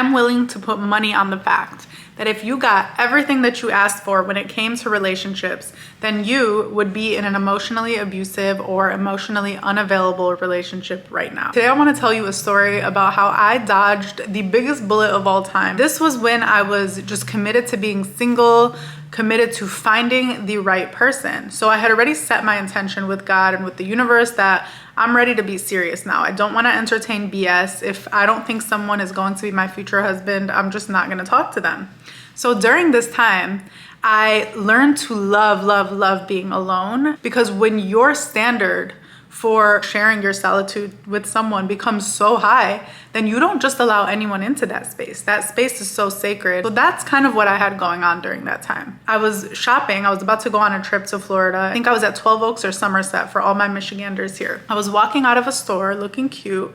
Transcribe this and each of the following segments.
I'm willing to put money on the fact that if you got everything that you asked for when it came to relationships, then you would be in an emotionally abusive or emotionally unavailable relationship right now. Today, I want to tell you a story about how I dodged the biggest bullet of all time. This was when I was just committed to being single, committed to finding the right person. So I had already set my intention with God and with the universe that I'm ready to be serious now. I don't want to entertain BS. If I don't think someone is going to be my future husband, I'm just not going to talk to them. So during this time, I learned to love being alone, because when your standard for sharing your solitude with someone becomes so high, then you don't just allow anyone into that space. That space is so sacred. So that's kind of what I had going on during that time. I was shopping. I was about to go on a trip to Florida. I think I was at 12 Oaks or Somerset for all my Michiganders here. I was walking out of a store looking cute,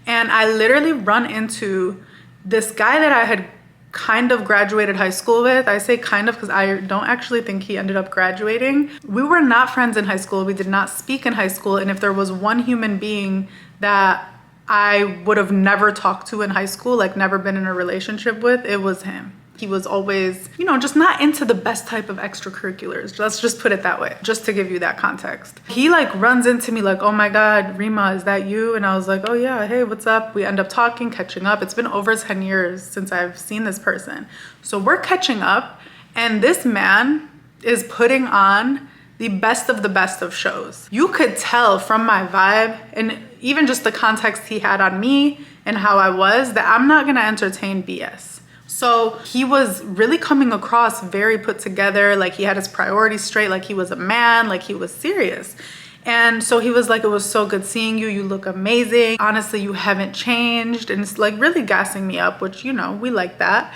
and I literally run into this guy that I had kind of graduated high school with. I say kind of because I don't actually think he ended up graduating. We were not friends in high school. We did not speak in high school. And if there was one human being that I would have never talked to in high school, like never been in a relationship with, it was him. He was always, you know, just not into the best type of extracurriculars. Let's just put it that way, just to give you that context. He like runs into me like, oh my God, Rima, is that you? And I was like, oh yeah, hey, what's up? We end up talking, catching up. It's been over 10 years since I've seen this person. So we're catching up, and this man is putting on the best of shows. You could tell from my vibe and even just the context he had on me and how I was, that I'm not gonna entertain BS. So he was really coming across very put together, like he had his priorities straight, like he was a man, like he was serious. And so he was like, it was so good seeing you. You look amazing. Honestly, you haven't changed. And it's like really gassing me up, which, you know, we like that.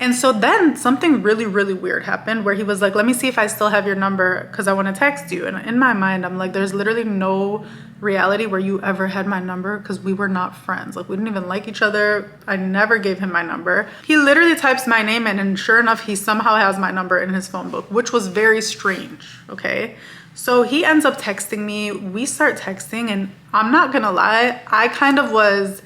And so then something really weird happened where he was like, let me see if I still have your number because I want to text you. And in my mind, I'm like, there's literally no reality where you ever had my number, because we were not friends. Like, we didn't even like each other. I never gave him my number. He literally types my name in, and sure enough, he somehow has my number in his phone book, which was very strange, okay? So he ends up texting me. We start texting, and I'm not gonna lie, I kind of was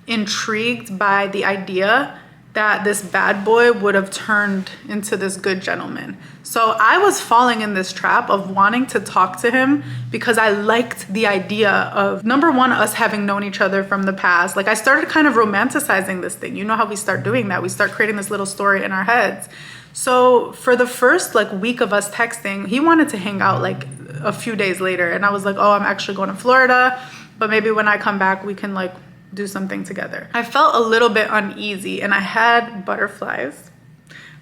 intrigued by the idea that this bad boy would have turned into this good gentleman. So I was falling in this trap of wanting to talk to him because I liked the idea of, number one, us having known each other from the past. Like, I started kind of romanticizing this thing. You know how we start doing that? We start creating this little story in our heads. So for the first like week of us texting, he wanted to hang out like a few days later. And I was like, oh, I'm actually going to Florida, but maybe when I come back, we can like do something together. I felt a little bit uneasy, and I had butterflies,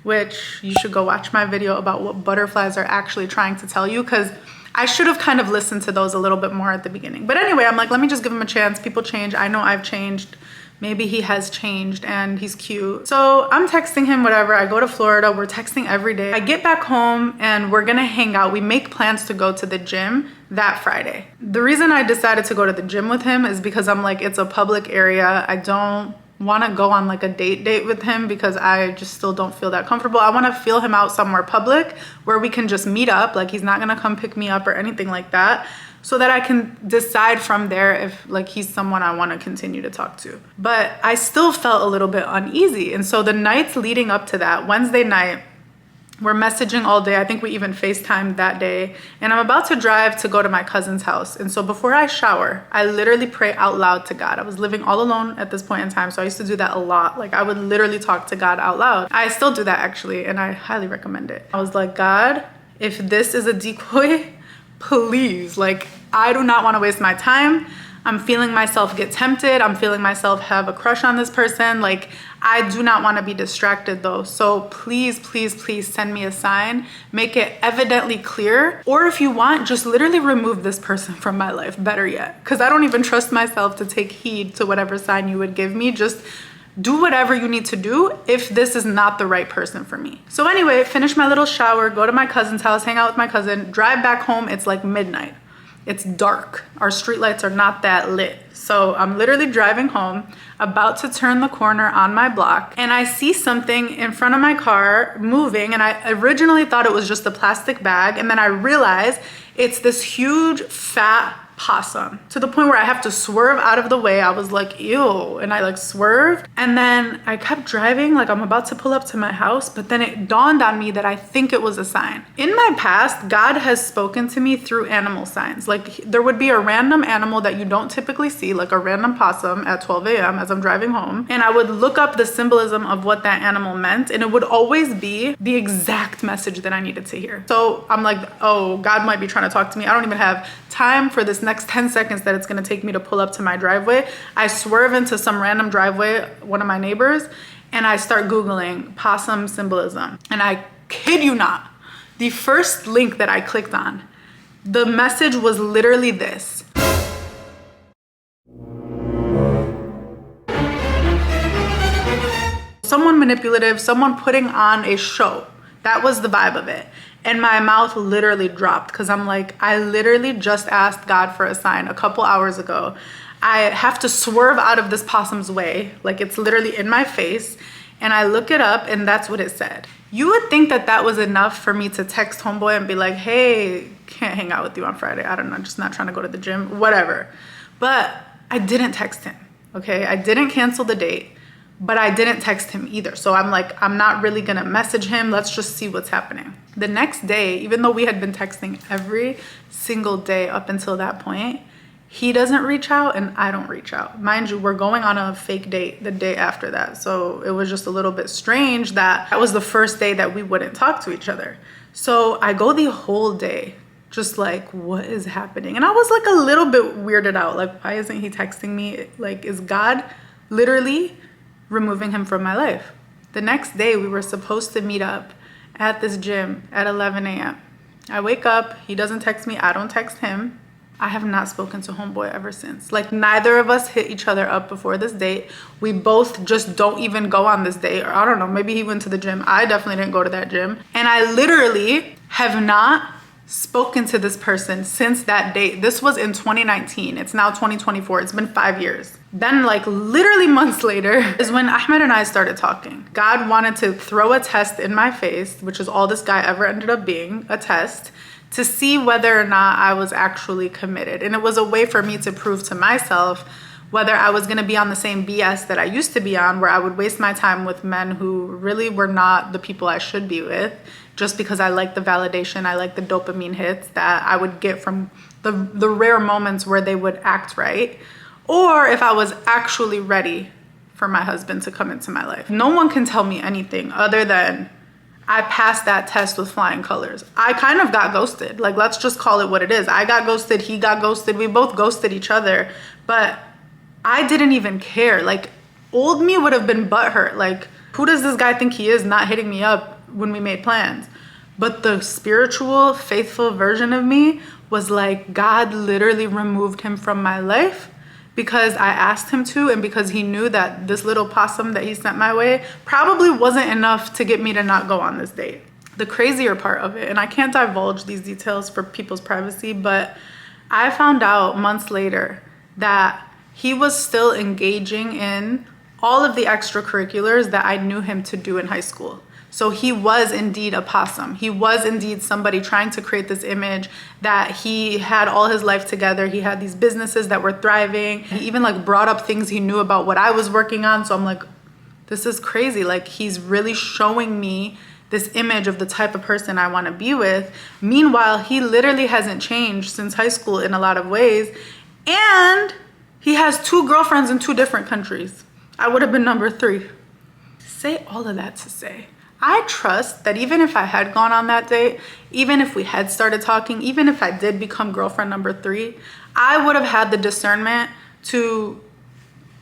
which you should go watch my video about what butterflies are actually trying to tell you, because I should have kind of listened to those a little bit more at the beginning. But anyway, I'm like, let me just give him a chance. People change. I know I've changed. Maybe he has changed, and he's cute. So I'm texting him, whatever. I go to Florida. We're texting every day. I get back home and we're gonna hang out. We make plans to go to the gym that Friday. The reason I decided to go to the gym with him is because I'm like, it's a public area. I don't want to go on like a date with him because I just still don't feel that comfortable. I want to feel him out somewhere public where we can just meet up. Like, he's not gonna come pick me up or anything like that, so that I can decide from there if like he's someone I want to continue to talk to. But I still felt a little bit uneasy. And so the nights leading up to that, Wednesday night, we're messaging all day. I think we even FaceTimed that day. And I'm about to drive to go to my cousin's house. And so before I shower, I literally pray out loud to God. I was living all alone at this point in time, so I used to do that a lot. Like, I would literally talk to God out loud. I still do that actually, and I highly recommend it. I was like, God, if this is a decoy, please, like, I do not want to waste my time. I'm feeling myself get tempted. I'm feeling myself have a crush on this person. Like, I do not want to be distracted though. So please send me a sign. Make it evidently clear. Or if you want, just literally remove this person from my life, better yet. Because I don't even trust myself to take heed to whatever sign you would give me. Just do whatever you need to do if this is not the right person for me. So anyway, finish my little shower, go to my cousin's house, hang out with my cousin, drive back home. It's like midnight. It's dark. Our streetlights are not that lit. So I'm literally driving home, about to turn the corner on my block, and I see something in front of my car moving, and I originally thought it was just a plastic bag, and then I realized it's this huge fat possum, to the point where I have to swerve out of the way. I was like, ew, and I like swerved, and then I kept driving like I'm about to pull up to my house, but then it dawned on me that I think it was a sign. In my past, God has spoken to me through animal signs. Like there would be a random animal that you don't typically see, like a random possum at 12 a.m. as I'm driving home, and I would look up the symbolism of what that animal meant, and it would always be the exact message that I needed to hear. So I'm like, oh, God might be trying to talk to me. I don't even have time for this next 10 seconds that it's going to take me to pull up to my driveway. I swerve into some random driveway, one of my neighbors, and I start Googling possum symbolism. And I kid you not, the first link that I clicked on, the message was literally this. Someone manipulative, someone putting on a show. That was the vibe of it. And my mouth literally dropped because I'm like, I literally just asked God for a sign a couple hours ago. I have to swerve out of this possum's way. Like it's literally in my face. And I look it up and that's what it said. You would think that that was enough for me to text homeboy and be like, hey, can't hang out with you on Friday. I don't know, just not trying to go to the gym, whatever. But I didn't text him, okay? I didn't cancel the date. But I didn't text him either. So I'm like, I'm not really gonna message him. Let's just see what's happening. The next day, even though we had been texting every single day up until that point, he doesn't reach out and I don't reach out. Mind you, we're going on a fake date the day after that. So it was just a little bit strange that that was the first day that we wouldn't talk to each other. So I go the whole day just like, what is happening? And I was like a little bit weirded out. Like, why isn't he texting me? Like, is God literally removing him from my life? The next day we were supposed to meet up at this gym at 11 a.m. I wake up, he doesn't text me, I don't text him. I have not spoken to homeboy ever since. Like neither of us hit each other up before this date. We both just don't even go on this date, or I don't know, maybe he went to the gym. I definitely didn't go to that gym. And I literally have not spoken to this person since that date. This was in 2019. It's now 2024. It's been 5 years. Then like literally months later is when Ahmad and I started talking. God wanted to throw a test in my face, which is all this guy ever ended up being, a test, to see whether or not I was actually committed. And it was a way for me to prove to myself whether I was gonna be on the same BS that I used to be on, where I would waste my time with men who really were not the people I should be with, just because I like the validation, I like the dopamine hits that I would get from the rare moments where they would act right, or if I was actually ready for my husband to come into my life. No one can tell me anything other than I passed that test with flying colors. I kind of got ghosted. Like, let's just call it what it is. I got ghosted, he got ghosted, we both ghosted each other, but I didn't even care. Like, old me would have been butthurt. Like, who does this guy think he is not hitting me up when we made plans? But the spiritual, faithful version of me was like, God literally removed him from my life because I asked him to, and because he knew that this little possum that he sent my way probably wasn't enough to get me to not go on this date. The crazier part of it, and I can't divulge these details for people's privacy, but I found out months later that he was still engaging in all of the extracurriculars that I knew him to do in high school. So he was indeed a possum. He was indeed somebody trying to create this image that he had all his life together. He had these businesses that were thriving. He even like brought up things he knew about what I was working on. So I'm like, this is crazy. Like, he's really showing me this image of the type of person I want to be with. Meanwhile, he literally hasn't changed since high school in a lot of ways. And he has 2 girlfriends in 2 different countries. I would have been number 3. Say all of that to say, I trust that even if I had gone on that date, even if we had started talking, even if I did become girlfriend number 3, I would have had the discernment to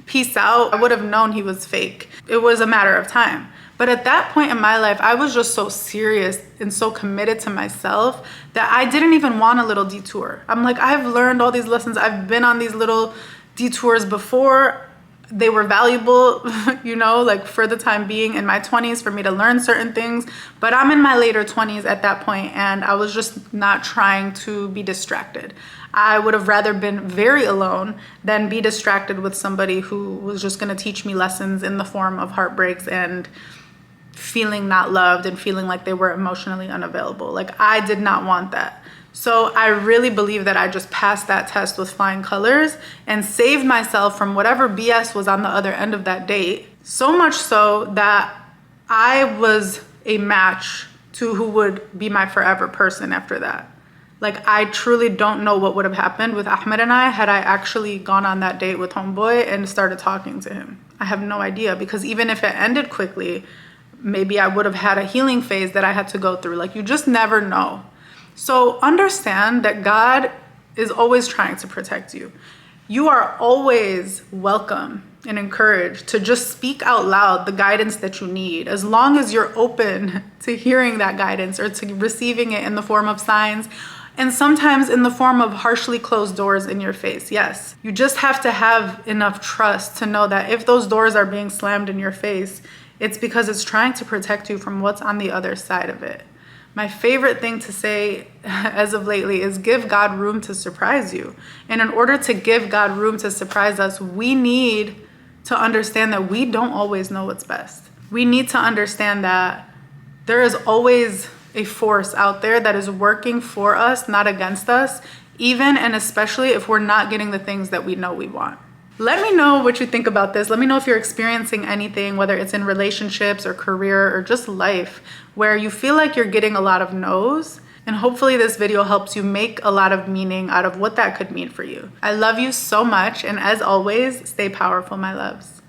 peace out. I would have known he was fake. It was a matter of time. But at that point in my life, I was just so serious and so committed to myself that I didn't even want a little detour. I'm like, I've learned all these lessons. I've been on these little detours before. They were valuable, you know, like for the time being in my 20s for me to learn certain things. But I'm in my later 20s at that point, and I was just not trying to be distracted. I would have rather been very alone than be distracted with somebody who was just going to teach me lessons in the form of heartbreaks and feeling not loved and feeling like they were emotionally unavailable. Like, I did not want that. So I really believe that I just passed that test with flying colors and saved myself from whatever BS was on the other end of that date. So much so that I was a match to who would be my forever person after that. Like, I truly don't know what would have happened with Ahmed and I had I actually gone on that date with homeboy and started talking to him. I have no idea, because even if it ended quickly, maybe I would have had a healing phase that I had to go through. Like, you just never know. So understand that God is always trying to protect you. You are always welcome and encouraged to just speak out loud the guidance that you need, as long as you're open to hearing that guidance or to receiving it in the form of signs, and sometimes in the form of harshly closed doors in your face. Yes, you just have to have enough trust to know that if those doors are being slammed in your face, it's because it's trying to protect you from what's on the other side of it. My favorite thing to say as of lately is give God room to surprise you. And in order to give God room to surprise us, we need to understand that we don't always know what's best. We need to understand that there is always a force out there that is working for us, not against us, even and especially if we're not getting the things that we know we want. Let me know what you think about this. Let me know if you're experiencing anything, whether it's in relationships or career or just life, where you feel like you're getting a lot of no's. And hopefully this video helps you make a lot of meaning out of what that could mean for you. I love you so much. And as always, stay powerful, my loves.